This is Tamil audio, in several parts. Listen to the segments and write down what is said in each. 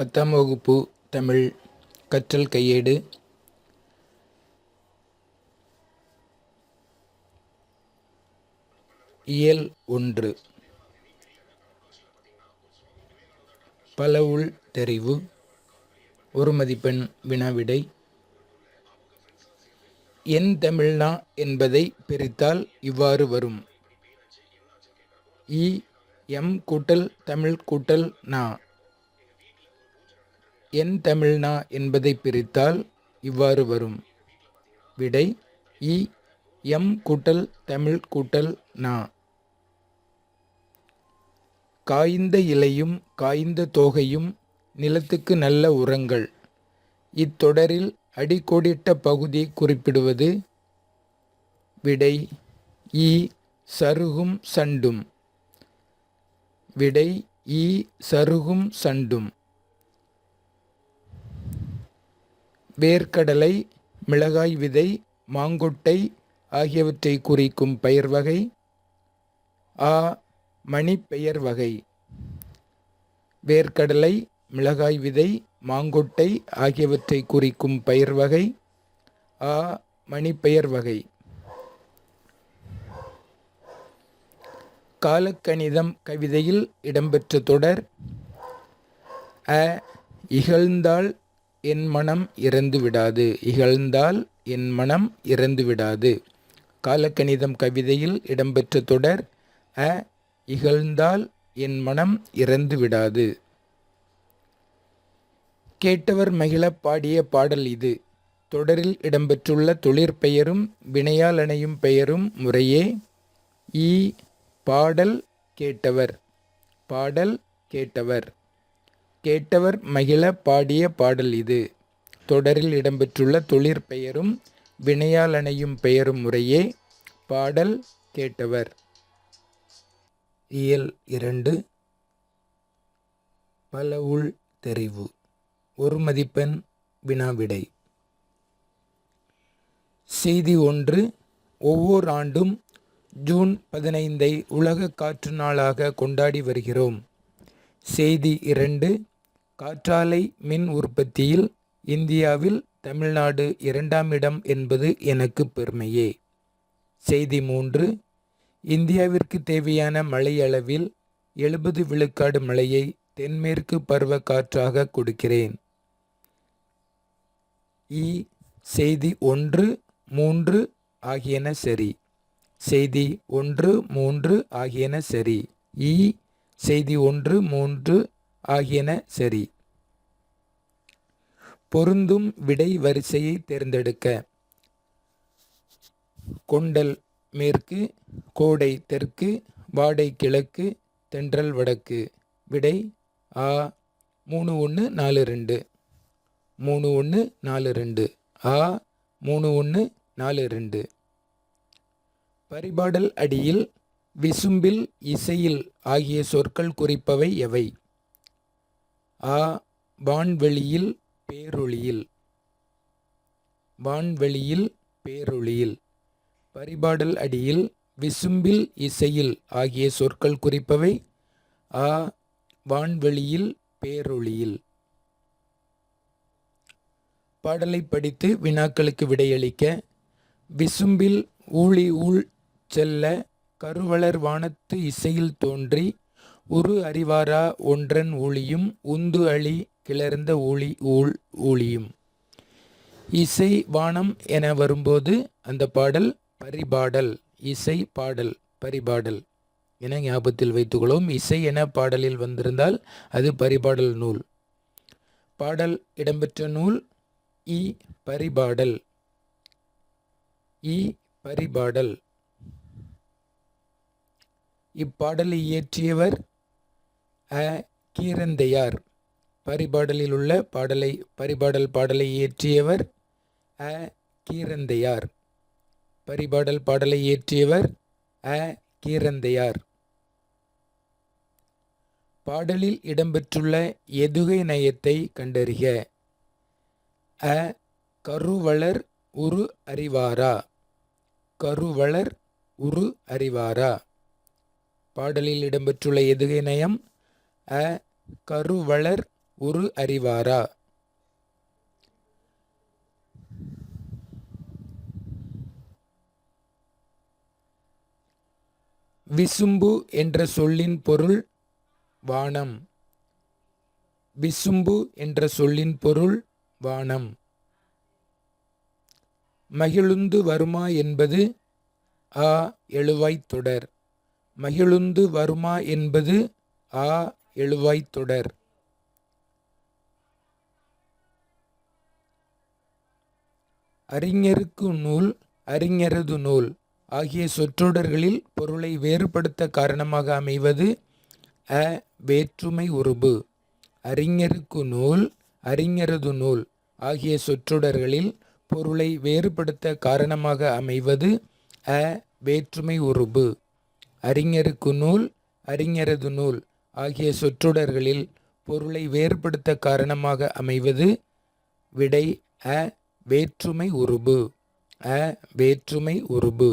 10ஆம் வகுப்பு தமிழ் கற்றல் கையேடு இயல் 1 பலவுள் தெரிவு ஒரு மதிப்பெண் வினாவிடை. என் தமிழ்னா என்பதை பிரித்தால் இவ்வாறு வரும். இ எம் கூட்டல் தமிழ் கூட்டல் நா. என் தமிழ்னா என்பதை பிரித்தால் இவ்வாறு வரும். விடை இ எம் கூட்டல் தமிழ் கூட்டல் நா. காய்ந்த இலையும் காய்ந்த தோகையும் நிலத்துக்கு நல்ல உரங்கள். இத்தொடரில் அடிக்கோடிட்ட பகுதி குறிப்பிடுவது. விடை இ சருகும் சண்டும். விடை இ சருகும் சண்டும். வேர்க்கடலை, மிளகாய் விதை, மாங்கொட்டை ஆகியவற்றை குறிக்கும் பெயர் வகை. ஆ மணிப்பெயர் வகை. வேர்க்கடலை, மிளகாய் விதை, மாங்கொட்டை ஆகியவற்றை குறிக்கும் பெயர் வகை. ஆ மணிப்பெயர் வகை. காலக்கணிதம் கவிதையில் இடம்பெற்ற தொடர். அ இகழ்ந்தால் என் மனம் இறந்து விடாது. இகழ்ந்தால் என் மனம் இறந்து விடாது. காலக்கணிதம் கவிதையில் இடம்பெற்ற தொடர். அ இகழ்ந்தால் என் மனம் இறந்து விடாது. கேட்டவர் மகிழ பாடிய பாடல் இது. தொடரில் இடம்பெற்றுள்ள தொழிற்பெயரும் வினையால் அணையும் பெயரும் முறையே. ஈ பாடல் கேட்டவர். பாடல் கேட்டவர். கேட்டவர் மகிழ பாடிய பாடல் இது. தொடரில் இடம்பெற்றுள்ள தொழிற்பெயரும் வினையால் அணையும் பெயரும் முறையே. பாடல் கேட்டவர். இயல் 2 பலவுள் தெரிவு ஒரு மதிப்பெண் வினாவிடை. செய்தி 1. ஒவ்வொரு ஆண்டும் ஜூன் 15 உலக காற்று நாளாக கொண்டாடி வருகிறோம். செய்தி 2. காற்றாலை மின் உற்பத்தியில் இந்தியாவில் தமிழ்நாடு 2ஆம் இடம் என்பது எனக்கு பெருமையே. செய்தி 3. இந்தியாவிற்கு தேவையான மழை அளவில் 70 விழுக்காடு மழையை தென்மேற்கு பருவ காற்றாக கொடுக்கிறேன். இ செய்தி 1, 3 ஆகியன சரி. செய்தி 1, 3 ஆகியன சரி. இ செய்தி 1, 3 ஆகியன சரி. பொருந்தும் விடை வரிசையை தேர்ந்தெடுக்க. கொண்டல் மேற்கு, கோடை தெற்கு, வாடை கிழக்கு, தென்றல் வடக்கு. விடை ஆ 3142. 3142. ஆ 3142. பரிபாடல் அடியில் விசும்பில் இசையில் ஆகிய சொற்கள் குறிப்பவை எவை? ஆ வான்வெளியில் பேரொளியில். வான்வெளியில் பேரொளியில். பரிபாடல் அடியில் விசும்பில் இசையில் ஆகிய சொற்கள் குறிப்பவை. ஆ வான்வெளியில் பேரொளியில். பாடலை படித்து வினாக்களுக்கு விடையளிக்க. விசும்பில் ஊழி ஊழ் செல்ல கருவளர் வானத்து இசையில் தோன்றி உரு அறிவாரா ஒன்றன் ஊழியும் உந்து அழி கிளர்ந்த ஊழி ஊழ் ஊழியும். இசை வானம் என வரும்போது அந்த பாடல் பரிபாடல். இசை பாடல் பரிபாடல் என ஞாபகத்தில் வைத்துக்கொள்வோம். இசை என பாடலில் வந்திருந்தால் அது பரிபாடல் நூல். பாடல் இடம்பெற்ற நூல் இ பரிபாடல். இ பரிபாடல். இப்பாடலை இயற்றியவர் அ கீரந்தையார். பரிபாடலில் உள்ள பாடலை இயற்றியவர் அ கீரந்தையார். பரிபாடல் பாடலை இயற்றியவர் அ கீரந்தையார். பாடலில் இடம்பெற்றுள்ள எதுகை நயத்தை கண்டறிக. அ கருவளர் உரு அறிவாரா. கருவளர் உரு அறிவாரா. பாடலில் இடம்பெற்றுள்ள எதுகை நயம் அ கருவளர் ஒரு அறிவாரா. விசும்பு என்ற சொல்லின் பொருள் வானம். விசும்பு என்ற சொல்லின் பொருள் வானம். மகிழுந்து வருமா என்பது ஆ எழுவாய்த் தொடர். மகிழுந்து வருமா என்பது ஆ எழுவாய்த் தொடர். அறிஞருக்கு நூல் அறிஞரது நூல் ஆகிய சொற்றொடர்களில் பொருளை வேறுபடுத்த காரணமாக அமைவது அ வேற்றுமை உருபு. அறிஞருக்கு நூல் அறிஞரது நூல் ஆகிய சொற்றொடர்களில் பொருளை வேறுபடுத்த காரணமாக அமைவது அ வேற்றுமை உருபு. அறிஞருக்கு நூல் அறிஞரது நூல் ஆகிய சொற்றொடர்களில் பொருளை வேறுபடுத்த காரணமாக அமைவது விடை அ வேற்றுமை உருபு. அ வேற்றுமை உருபு.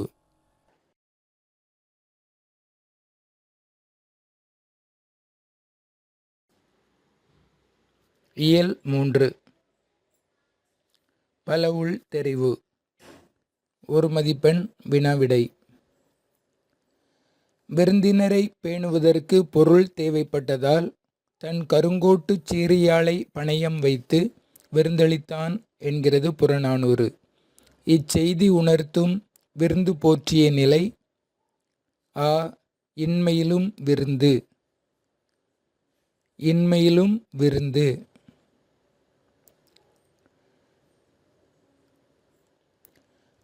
இயல் 3 பலவுள் தெரிவு. ஒரு மதிப்பெண் வினாவிடை. விருந்தினரை பேணுவதற்கு பொருள் தேவைப்பட்டதால் தன் கருங்கோட்டுச் சீறியாழை பணயம் வைத்து விருந்தளித்தான் என்கிறது புறநானூறு. இச்செய்தி உணர்த்தும் விருந்து போற்றிய நிலை ஆ இன்மையிலும் விருந்து. இன்மையிலும் விருந்து.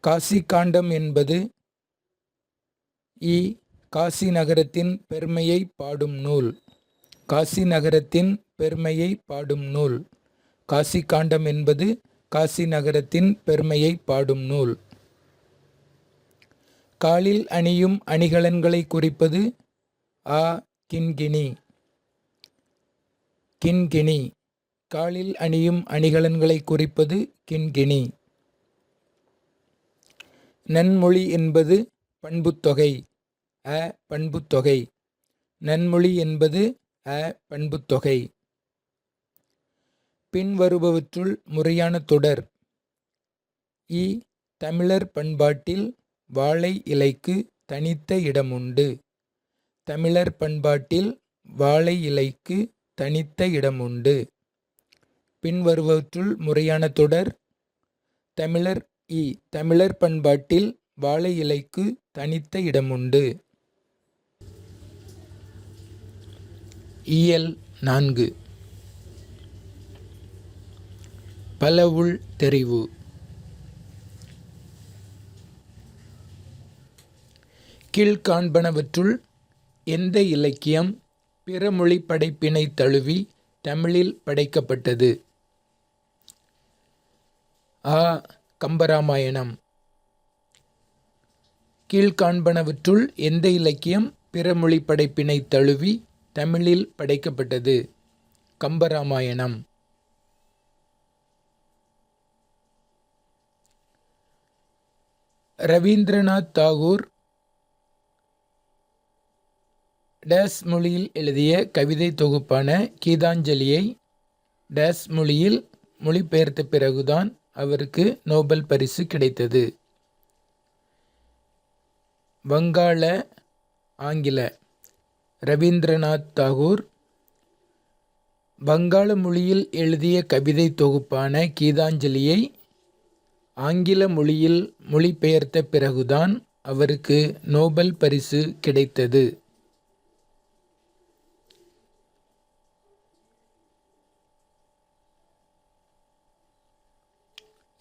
காசி காண்டம் என்பது காசி நகரத்தின் பெருமையை பாடும் நூல். காசி நகரத்தின் பெருமையை பாடும் நூல். காசி காண்டம் என்பது காசி நகரத்தின் பெருமையை பாடும் நூல். காலில் அணியும் அணிகலன்களை குறிப்பது ஆ கிண்கிணி. கிண்கிணி. காலில் அணியும் அணிகலன்களை குறிப்பது கிண்கிணி. நன்மொழி என்பது பண்புத்தொகை அ பண்புத்தொகை. நன்மொழி என்பது அ பண்புத்தொகை. பின்வருபவற்றுள் முறையான தொடர் தமிழர் பண்பாட்டில் வாழை இலைக்கு தனித்த இடமுண்டு. தமிழர் பண்பாட்டில் வாழை இலைக்கு தனித்த இடமுண்டு. பின்வருவற்றுள் முறையான தொடர் தமிழர் பண்பாட்டில் வாழை இலைக்கு தனித்த இடமுண்டு. இயல் 4 பலவுள் தெரிவு. கீழ்காண்பனவற்றுள் எந்த இலக்கியம் பிறமொழி படைப்பினை தழுவி தமிழில் படைக்கப்பட்டது? ஆ கம்பராமாயணம். கீழ்காண்பனவற்றுள் எந்த இலக்கியம் பிறமொழி படைப்பினை தழுவி தமிழில் படைக்கப்பட்டது? கம்பராமாயணம். ரவீந்திரநாத் தாகூர் டேஸ் மொழியில் எழுதிய கவிதை தொகுப்பான கீதாஞ்சலியை டேஸ் மொழியில் மொழிபெயர்த்த பிறகுதான் அவருக்கு நோபல் பரிசு கிடைத்தது. வங்காள ஆங்கில. ரவீந்திரநாத் தாகூர் வங்காள மொழியில் எழுதிய கவிதை தொகுப்பான கீதாஞ்சலியை ஆங்கில மொழியில் மொழிபெயர்த்த பிறகுதான் அவருக்கு நோபல் பரிசு கிடைத்தது.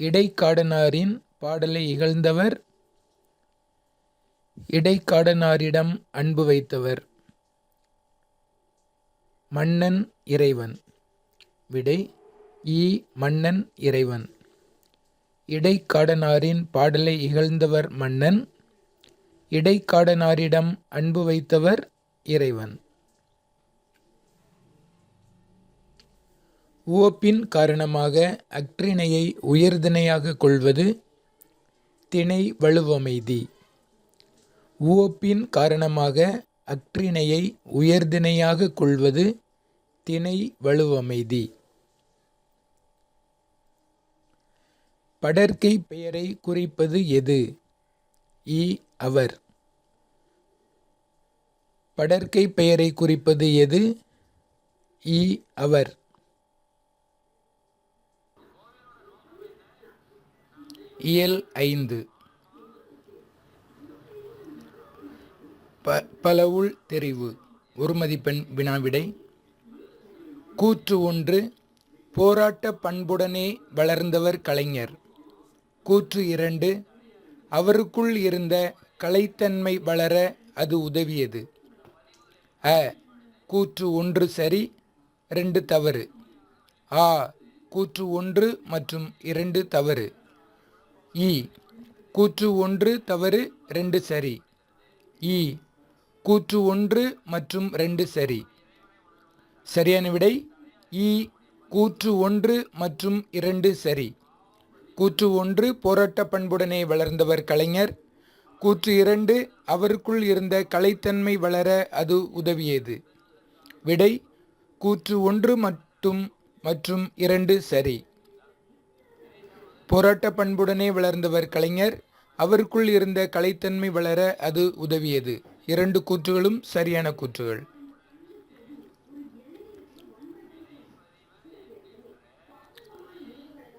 இடைக்காடனாரின் பாடலை இகழ்ந்தவர் இடைக்காடனாரிடம் அன்பு வைத்தவர். மன்னன் இறைவன். விடை மன்னன் இறைவன். இடைக்காடனாரின் பாடலை இகழ்ந்தவர் மன்னன். இடைக்காடனாரிடம் அன்பு வைத்தவர் இறைவன். உவப்பின் காரணமாக அஃறிணையை உயர்திணையாக கொள்வது திணை வலுவமைதி. உவப்பின் காரணமாக அஃறிணையை உயர்திணையாக கொள்வது திணை வழுவமைதி. படர்க்கை பெயரை குறிப்பது எது? இ அவர். படர்க்கை பெயரை குறிப்பது எது? இ அவர். இயல் 5. பலவுள் தெரிவு. ஒரு மதிப்பெண் வினாவிடை. கூற்று 1. போராட்ட பண்புடனே வளர்ந்தவர் கலைஞர். கூற்று 2. அவருக்குள் இருந்த கலைத்தன்மை வளர அது உதவியது. அ. கூற்று 1 சரி, 2 தவறு. ஆ. கூற்று 1 மற்றும் 2 தவறு. இ. கூற்று 1 தவறு, 2 சரி. இ. கூற்று 1 மற்றும் 2 சரி. சரியான விடை இ. கூற்று 1 மற்றும் 2 சரி. கூற்று 1 போராட்ட பண்புடனே வளர்ந்தவர் கலைஞர். கூற்று 2 அவருக்குள் இருந்த கலைத்தன்மை வளர அது உதவியது. விடை கூற்று 1 மற்றும் 2 சரி. போராட்ட பண்புடனே வளர்ந்தவர் கலைஞர், அவருக்குள் இருந்த கலைத்தன்மை வளர அது உதவியது. 2 கூற்றுகளும் சரியான கூற்றுகள்.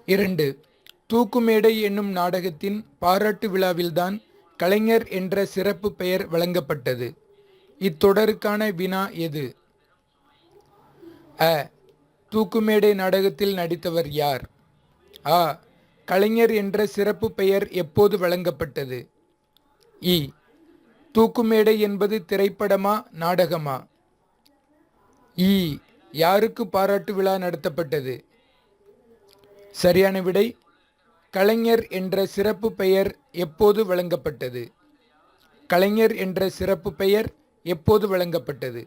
2. தூக்குமேடை என்னும் நாடகத்தின் பாராட்டு விழாவில்தான் கலைஞர் என்ற சிறப்பு பெயர் வழங்கப்பட்டது. இத்தொடருக்கான வினா எது? அ. தூக்குமேடை நாடகத்தில் நடித்தவர் யார்? ஆ. கலைஞர் என்ற சிறப்பு பெயர் எப்போது வழங்கப்பட்டது? இ. தூக்குமேடை என்பது திரைப்படமா நாடகமா? இ. யாருக்கு பாராட்டு விழா நடத்தப்பட்டது? சரியான விடை கலைஞர் என்ற சிறப்பு பெயர் எப்போது வழங்கப்பட்டது? கலைஞர் என்ற சிறப்பு பெயர் எப்போது வழங்கப்பட்டது?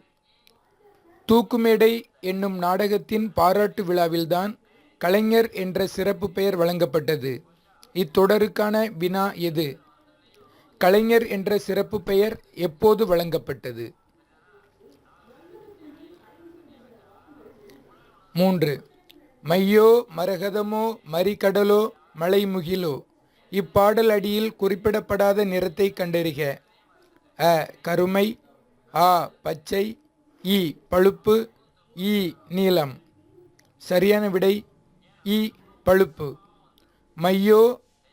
தூக்குமேடை என்னும் நாடகத்தின் பாராட்டு விழாவில்தான் கலைஞர் என்ற சிறப்பு பெயர் வழங்கப்பட்டது. இத்தொடருக்கான வினா எது? கலைஞர் என்ற சிறப்பு பெயர் எப்போது வழங்கப்பட்டது? 3. மையோ மரகதமோ மறிகடலோ மலைமுகிலோ இப்பாடல் அடியில் குறிப்பிடப்படாத நிறத்தை கண்டறிக. அ. கருமை. ஆ. பச்சை. இ. பழுப்பு. இ. நீலம். சரியான விடை இ. பழுப்பு. மையோ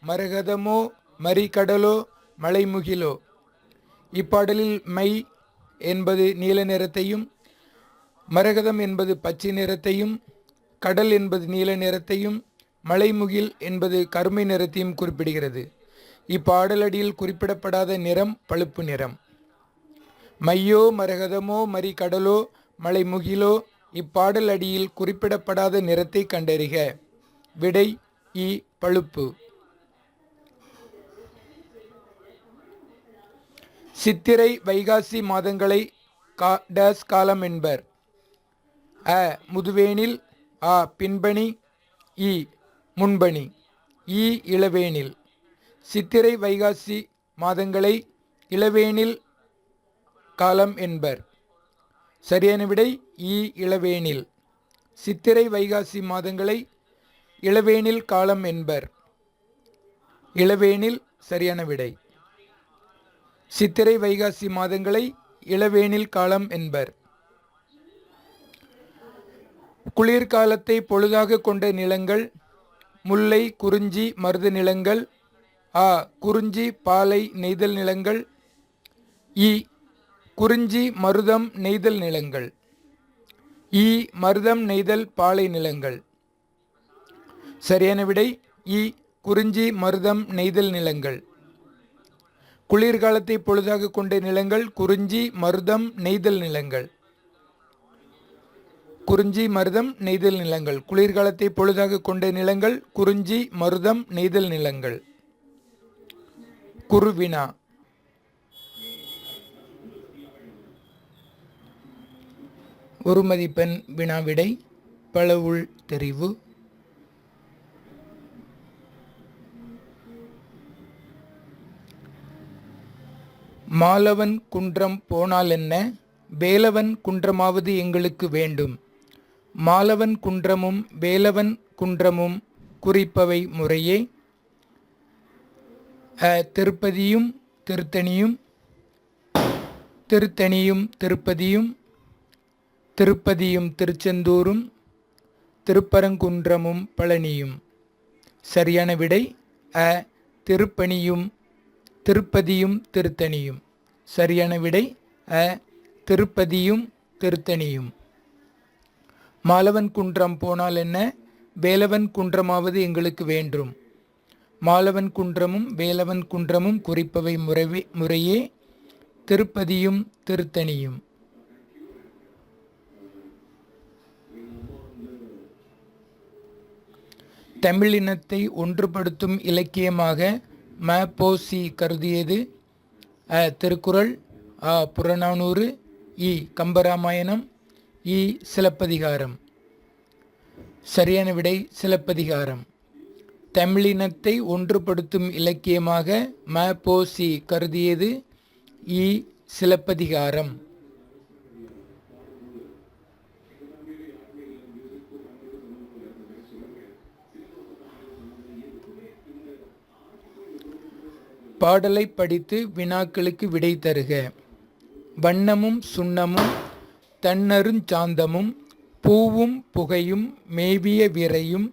மரகதமோ மறிகடலோ மலைமுகிலோ இப்பாடலில் மை என்பது நீல நிறத்தையும், மரகதம் என்பது பச்சை நிறத்தையும், கடல் என்பது நீல நிறத்தையும், மலைமுகில் என்பது கருமை நிறத்தையும் குறிப்பிடுகிறது. இப்பாடலடியில் குறிப்பிடப்படாத நிறம் பழுப்பு நிறம். மையோ மரகதமோ மறிகடலோ மலைமுகிலோ இப்பாடல் அடியில் குறிப்பிடப்படாத நிறத்தை கண்டறிக. விடை இ. பழுப்பு. சித்திரை வைகாசி மாதங்களை டேஸ் காலம் என்பர். அ. முதுவேனில். ஆ. பின்பனி. இ. முன்பனி. இ. இளவேனில். சித்திரை வைகாசி மாதங்களை இளவேனில் காலம் என்பர். சரியான விடை இ. இளவேனில். சித்திரை வைகாசி மாதங்களை இளவேனில் காலம் என்பர். இளவேனில் சரியான விடை. சித்திரை வைகாசி மாதங்களை இளவேனில் காலம் என்பர். குளிர்காலத்தை பொழுதாக கொண்ட நிலங்கள் முல்லை குறிஞ்சி மருத நிலங்கள். ஆ. குறிஞ்சி பாலை நெய்தல் நிலங்கள். இ. குறிஞ்சி மருதம் நெய்தல் நிலங்கள். இ. மருதம் நெய்தல் பாலை நிலங்கள். சரியான விடை இ. குறிஞ்சி மருதம் நெய்தல் நிலங்கள். குளிர்காலத்தை பொழுதாக கொண்ட நிலங்கள் குறிஞ்சி மருதம் நெய்தல் நிலங்கள். குறிஞ்சி மருதம் நெய்தல் நிலங்கள். குளிர்காலத்தை பொழுதாக கொண்ட நிலங்கள் குறிஞ்சி மருதம் நெய்தல் நிலங்கள். குறுவினா. ஒரு மதிப்பெண் வினாவிடை. பலவுள் தெரிவு. மாலவன் குன்றம் போனால் என்ன, வேலவன் குன்றமாவது எங்களுக்கு வேண்டும். மாலவன் குன்றமும் வேலவன் குன்றமும் குறிப்பவை முறையே திருப்பதியும் திருத்தணியும், திருத்தணியும் திருப்பதியும், திருப்பதியும் திருச்செந்தூரும், திருப்பரங்குன்றமும் பழனியும். சரியான விடை திருப்பணியும், திருப்பதியும் திருத்தணியும். சரியான விடை திருப்பதியும் திருத்தணியும். மாலவன் குன்றம் போனால் என்ன, வேலவன் குன்றமாவது எங்களுக்கு வேண்டும். மாலவன் குன்றமும் வேலவன் குன்றமும் குறிப்பவை முறையே திருப்பதியும் திருத்தணியும். தமிழினத்தை ஒன்றுபடுத்தும் இலக்கியமாக ம.பொ.சி. கருதியது திருக்குறள், புறநானூறு, கம்பராமாயணம், சிலப்பதிகாரம். சரியான விடை சிலப்பதிகாரம். தமிழினத்தை ஒன்றுபடுத்தும் இலக்கியமாக ம.பொ.சி. கருதியது சிலப்பதிகாரம். பாடலை படித்து வினாக்களுக்கு விடை தருக. வண்ணமும் சுண்ணமும் தன்னருஞ்சாந்தமும் பூவும் புகையும் மேவிய விரையும்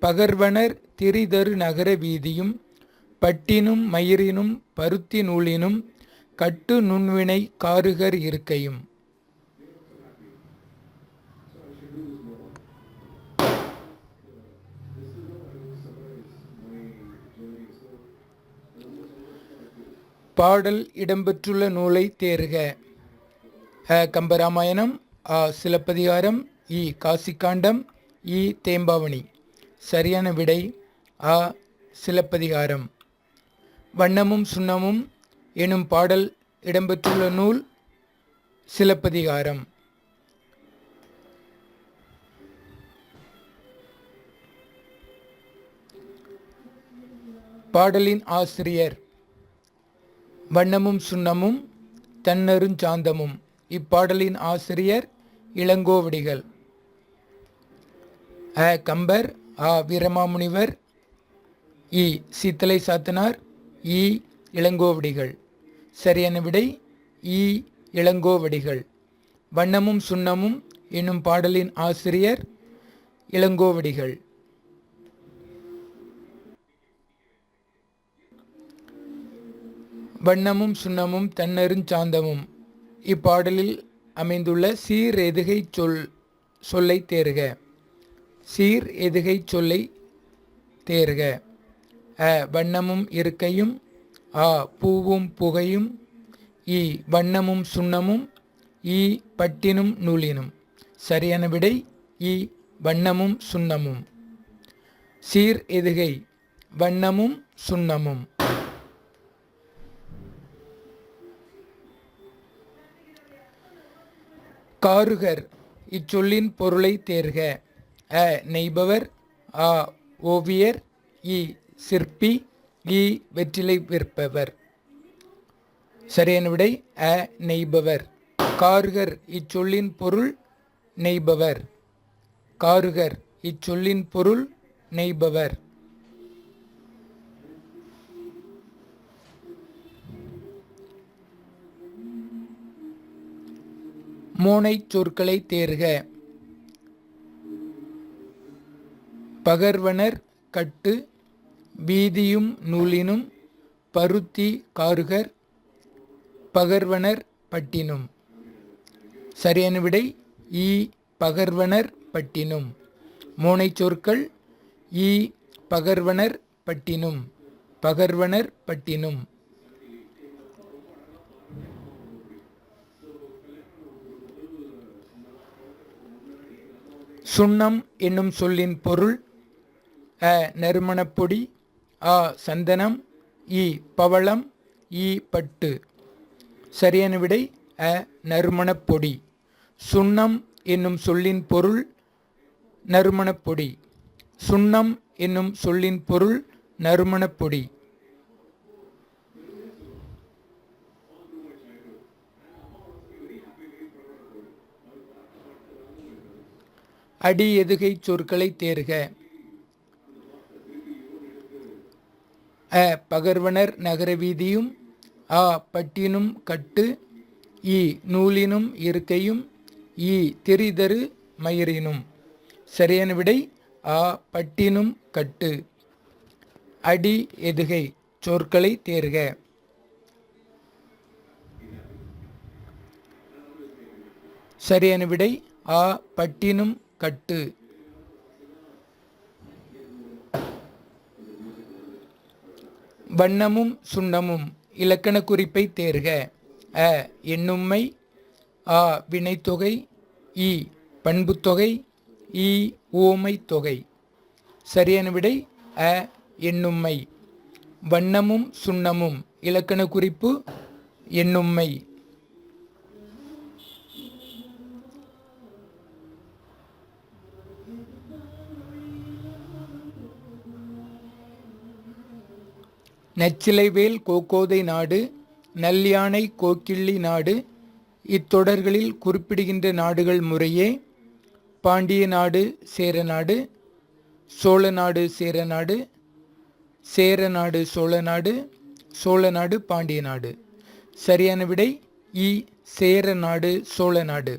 பகர்வனர் திரிதரு நகர வீதியும் பட்டினும் மயிரினும் பருத்தி நூலினும் கட்டு நுண்வினை காருகர் இருக்கையும். பாடல் இடம்பெற்றுள்ள நூலை தேர்க. கம்பராமாயணம், சிலப்பதிகாரம், காசிக்காண்டம், தேம்பாவணி. சரியான விடை சிலப்பதிகாரம். வண்ணமும் சுண்ணமும் எனும் பாடல் இடம்பெற்றுள்ள நூல் சிலப்பதிகாரம். பாடலின் ஆசிரியர். வண்ணமும் சுண்ணமும் தன்னருஞ்சாந்தமும். இப்பாடலின் ஆசிரியர் இளங்கோவடிகள். கம்பர், வீரமாமுனிவர், சீத்தலை சாத்தனார், இளங்கோவடிகள். சரியான விடை இளங்கோவடிகள். வண்ணமும் சுண்ணமும் என்னும் பாடலின் ஆசிரியர் இளங்கோவடிகள். வண்ணமும் சுண்ணமும் தன்னருஞ்சாந்தமும். இப்பாடலில் அமைந்துள்ள சீர் எதுகை சொல்லை தேர்க. சீர் எதுகை சொல்லை தேர்க. வண்ணமும் இருக்கையும், பூவும் புகையும், வண்ணமும் சுண்ணமும், பட்டினும் நூலினும். சரியான விடை வண்ணமும் சுண்ணமும். சீர் எதுகை வண்ணமும் சுண்ணமும். காருகர் இச்சொல்லின் பொருளை தேர்க. நெய்பவர், ஓவியர், சிற்பி, வெற்றிலை விற்பவர். சரியான விடை நெய்பவர். காருகர் இச்சொல்லின் பொருள் நெய்பவர். காருகர் இச்சொல்லின் பொருள் நெய்பவர். மோனைச் சொற்களை தேர்க. பகர்வனர் கட்டு, வீதியும் நூலினும், பருத்தி காருகர், பகர்வனர் பட்டினும். சரியான விடை பகர்வனர் பட்டினும். மோனைச் சொற்கள் பகர்வனர் பட்டினும், பகர்வனர் பட்டினும். சுண்ணம் என்னும் சொல்லின் பொருள் நறுமணப்பொடி, சந்தனம், பவளம், பட்டு. சரியான விடை நறுமணப்பொடி. சுண்ணம் என்னும் சொல்லின் பொருள் நறுமணப்பொடி. சுண்ணம் என்னும் சொல்லின் பொருள் நறுமணப்பொடி. அடி எதுகை சொற்களை தேர்க. அ பகர்வனர் நகர வீதியும், ஆ பட்டினும் கட்டு, இ நூலினும் இருக்கையும், இ திரிதரு மயிரினும். சரியான விடை ஆ பட்டினும் கட்டு. அடி எதுகை சொற்களை தேர்க. சரியான விடை ஆ பட்டினும் கட்டு. வண்ணமும் சுண்ணமும் இலக்கண குறிப்பை தேர்க. அ எண்ணும்மை, ஆ வினைத்தொகை, இ பண்புத்தொகை, இ உவமை தொகை. சரியான விடை அ எண்ணும்மை. வண்ணமும் சுண்ணமும் இலக்கண குறிப்பு எண்ணும்மை. நச்சிலைவேல் கோக்கோதை நாடு, நல்யானை கோக்கிள்ளி நாடு. இத்தொடர்களில் குறிப்பிடுகின்ற நாடுகள் முறையே பாண்டிய நாடு சேர நாடு, சோழ நாடு சேர நாடு, சேர நாடு சோழ நாடு, சோழ நாடு பாண்டிய நாடு. சரியான விடை இ சேர நாடு சோழ நாடு.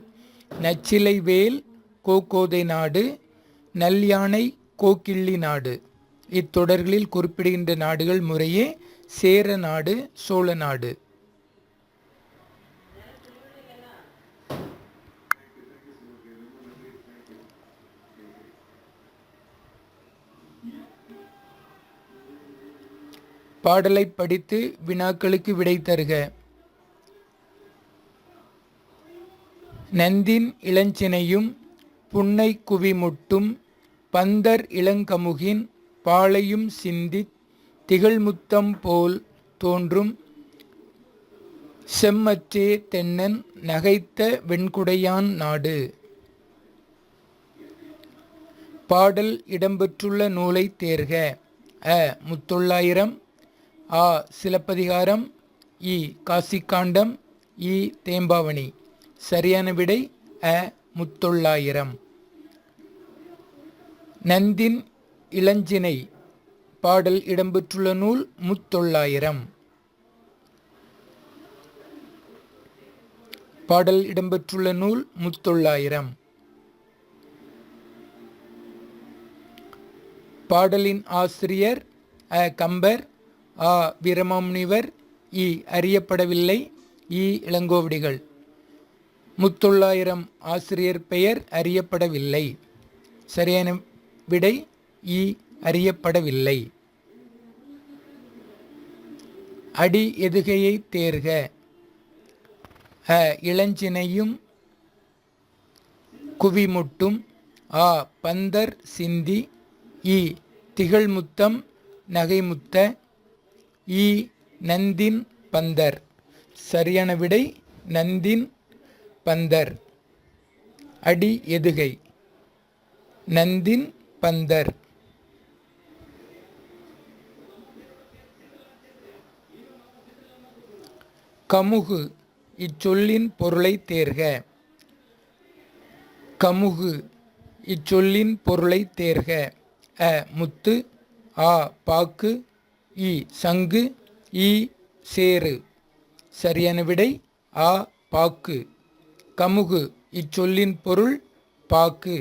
நச்சிலைவேல் கோக்கோதை நாடு, நல்யானை கோக்கிள்ளி நாடு. இத்தொடர்களில் குறிப்பிடுகின்ற நாடுகள் முறையே சேர நாடு சோழ நாடு. பாடலை படித்து வினாக்களுக்கு விடை தருக. நந்தின் இளஞ்சினையும் புன்னை குவிமுட்டும் பந்தர் இளங்கமுகின் பாலையும் சிந்தித் திகழ்முத்தம் போல் தோன்றும் செம்மற்றே தென்னன் நகைத்த வெண்குடையான் நாடு. பாடல் இடம்பெற்றுள்ள நூலை தேர்க. அ முத்தொள்ளாயிரம், ஆ சிலப்பதிகாரம், இ காசிக்காண்டம், இ தேம்பாவணி. சரியான விடை அ முத்தொள்ளாயிரம். நந்தின் இளஞ்சினை பாடல் இடம்பெற்றுள்ள நூல் முத்தொள்ளாயிரம். பாடல் இடம்பெற்றுள்ள நூல் முத்தொள்ளாயிரம். பாடலின் ஆசிரியர் அ கம்பர், ஆ வீரமாமுனிவர், இ அறியப்படவில்லை, இ இளங்கோவடிகள். முத்தொள்ளாயிரம் ஆசிரியர் பெயர் அறியப்படவில்லை. சரியான விடை இ அறியப்படவில்லை. அடி எதுகையை தேர்க. அ இளஞ்சினையும் குவிமுட்டும், ஆ பந்தர் சிந்தி, இ திகழ்முத்தம் நகைமுத்த, இ நந்தின் பந்தர். சரியான விடை நந்தின் பந்தர். அடி எதுகை நந்தின் பந்தர். கமுகு இச்சொல்லின் பொருளை தேர்க. கமுகு இச்சொல்லின் பொருளை தேர்க. அ முத்து, ஆ பாக்கு, இ சங்கு, இ சேறு. சரியான விடை ஆ பாக்கு. கமுகு இச்சொல்லின் பொருள் பாக்கு,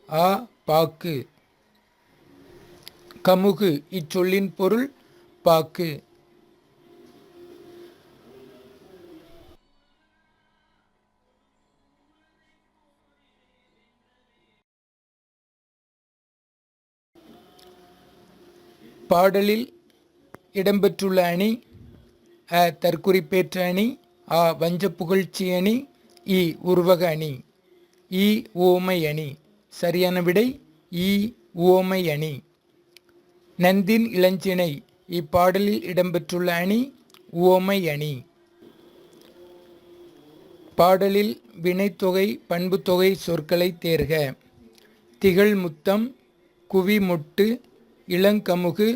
ஆ பாக்கு. கமுகு இச்சொல்லின் பொருள் பாக்கு. பாடலில் இடம்பெற்றுள்ள அணி அ தற்குறிப்பேற்ற அணி, ஆ வஞ்ச புகழ்ச்சி அணி, இ உருவக அணி, இ உவமை அணி. சரியான விடை இ உவமை அணி. நந்தின் இளஞ்சினை இப்பாடலில் இடம்பெற்றுள்ள அணி உவமை அணி. பாடலில் வினைத்தொகை பண்புத்தொகை சொற்களை தேர்க. திகழ்முத்தம், குவிமொட்டு, இளங்கமுகு,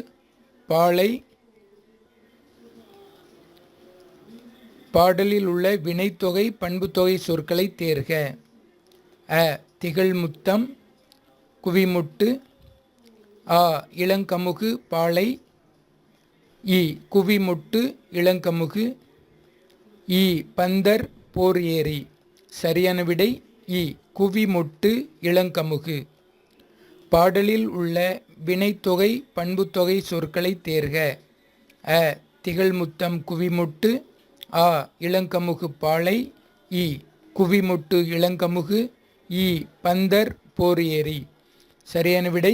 பாலை. பாடலில் உள்ள வினைத்தொகை பண்புத்தொகை சொற்களை தேர்க. அ திகழ்முத்தம், குவிமுட்டு. ஆ இளங்கமுகு பாலை. இ குவிமுட்டு இளங்கமுகு. இ பந்தர் போர் ஏரி. சரியான விடை இ குவிமுட்டு இளங்கமுகு. பாடலில் உள்ள வினைத்தொகை பண்புத்தொகை சொற்களை தேர்க. அ திகழ்முத்தம் குவிமுட்டு. ஆ இளங்கமுகு பாலை. இ குவிமுட்டு இளங்கமுகு. இ பந்தர் போர் ஏரி. சரியான விடை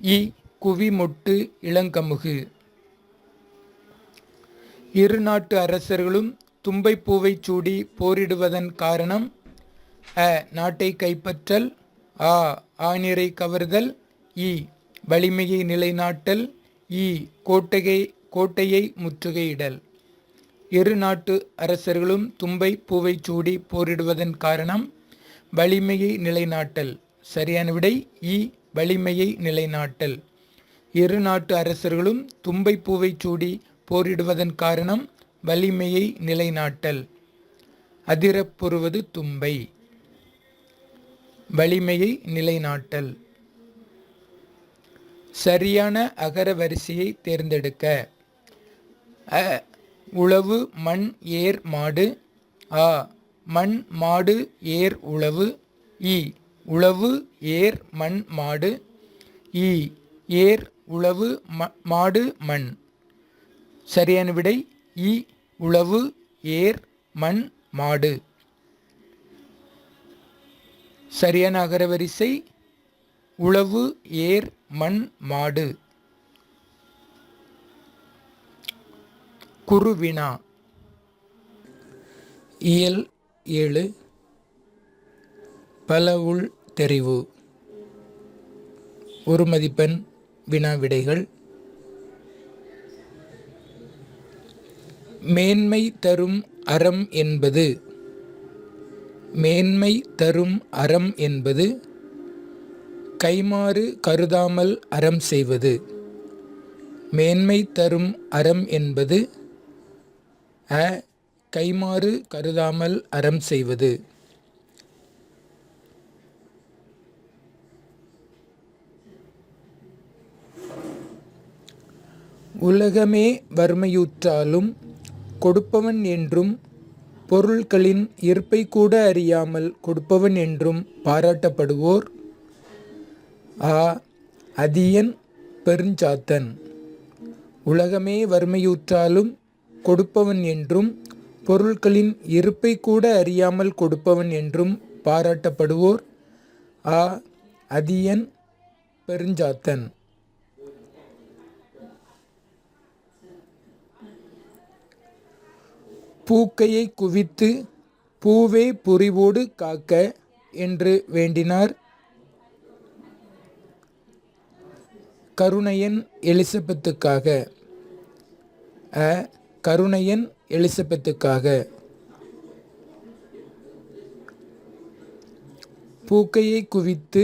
இ குவிமுட்டு இளங்கமுகு. இரு நாட்டு அரசர்களும் தும்பைப்பூவை சூடி போரிடுவதன் காரணம். அ நாட்டை கைப்பற்றல். ஆ ஆணிரை கவர்தல். இ வலிமையை நிலைநாட்டல். இ கோட்டையை முற்றுகையிடல். இரு நாட்டு அரசர்களும் தும்பை பூவை சூடி போரிடுவதன் காரணம் வலிமையை நிலைநாட்டல். சரியான விடை இ வலிமையை நிலைநாட்டல். இரு நாட்டு அரசர்களும் தும்பை பூவை சூடி போரிடுவதன் காரணம் வலிமையை நிலைநாட்டல். அதிரப்பொருவது தும்பை. வலிமையை நிலைநாட்டல். சரியான அகர வரிசையை தேர்ந்தெடுக்க. அ உழவு மண் ஏர் மாடு. ஆ மண் மாடு ஏர் உழவு. இ உழவு ஏர் மண் மாடு. இ ஏர் உழவு மாடு மண். சரியான விடை இ உழவு ஏர் மண் மாடு. சரியான அகரவரிசை உழவு ஏர் மண் மாடு. குருவினா. இயல் 7 பலவுள் தெரிவு. ஒரு மதிப்பெண் வினா விடைகள். மேன்மை தரும் அறம் என்பது. மேன்மை தரும் அறம் என்பது கைமாறு கருதாமல் அறம் செய்வது. மேன்மை தரும் அறம் என்பது அ கைமாறு கருதாமல் அறம் செய்வது. உலகமே வறுமையுற்றாலும் கொடுப்பவன் என்றும் பொருள்களின் இருப்பை கூட அறியாமல் கொடுப்பவன் என்றும் பாராட்டப்படுவோர். ஆ அதியன் பெருஞ்சாத்தன். உலகமே வறுமையுற்றாலும் கொடுப்பவன் என்றும் பொருட்களின் இருப்பை கூட அறியாமல் கொடுப்பவன் என்றும் பாராட்டப்படுவோர். ஆ அதியன் பெருஞ்சாத்தன். பூக்கையை குவித்து பூவே புரிவோடு காக்க என்று வேண்டினார். கருணையன் எலிசபெத்துக்காக. அ கருணையன் எலிசபெத்துக்காக. பூக்கையை குவித்து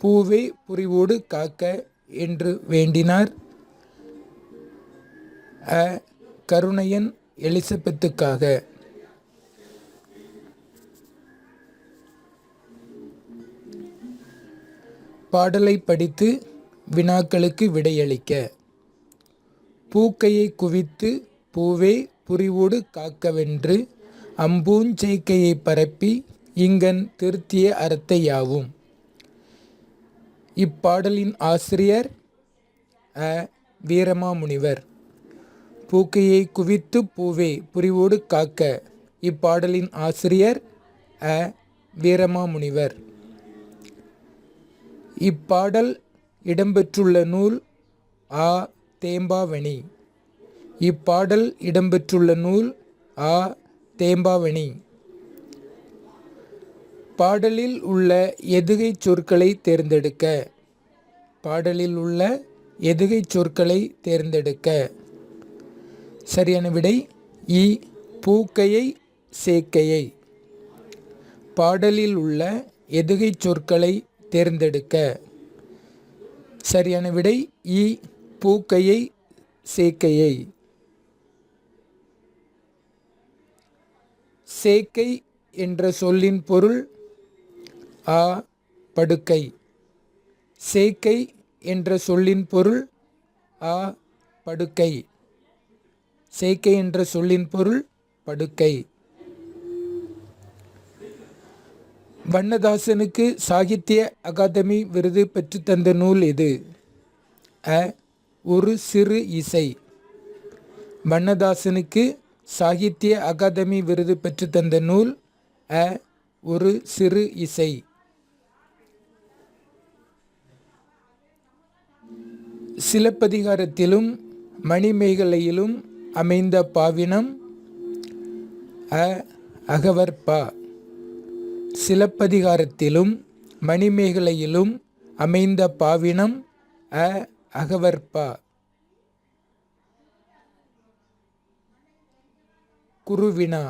பூவே புரிவோடு காக்க என்று வேண்டினார். அ கருணையன் எலிசபெத்துக்காக. பாடலை படித்து வினாக்களுக்கு விடையளிக்க. பூக்கையை குவித்து பூவே புரிவோடு காக்கவென்று அம்பூஞ்சேக்கையை பரப்பி இங்கன் திருத்திய அறத்தை யாவும். இப்பாடலின் ஆசிரியர் அ வீரமாமுனிவர். பூக்கையை குவித்து பூவே புரிவோடு காக்க இப்பாடலின் ஆசிரியர் அ வீரமாமுனிவர். இப்பாடல் இடம்பெற்றுள்ள நூல் ஆ தேம்பாவணி. இப்பாடல் இடம்பெற்றுள்ள நூல் ஆ தேம்பாவணி. பாடலில் உள்ள எதுகைச் சொற்களை தேர்ந்தெடுக்க. பாடலில் உள்ள எதுகைச் சொற்களை தேர்ந்தெடுக்க. சரியான விடை இ பூக்கையை சேக்கையை. பாடலில் உள்ள எதுகைச் சொற்களை தேர்ந்தெடுக்க. சரியான விடை இ பூக்கையை சேக்கையை. சேக்கை என்ற சொல்லின் பொருள் ஆ படுக்கை. சேக்கை என்ற சொல்லின் பொருள் ஆ படுக்கை. சேக்கை என்ற சொல்லின் பொருள் படுக்கை. வண்ணதாசனுக்கு சாகித்ய அகாதமி விருது பெற்றுத்தந்த நூல் எது? அ ஒரு சிறு இசை. வண்ணதாசனுக்கு சாகித்ய அகாதமி விருது பெற்றுத்தந்த நூல் அ ஒரு சிறு இசை. சிலப்பதிகாரத்திலும் மணிமேகலையிலும் அமைந்த பாவினம் அ அகவற்பா. சிலப்பதிகாரத்திலும் மணிமேகலையிலும் அமைந்த பாவினம் அ அகவற்பா. குருவினா.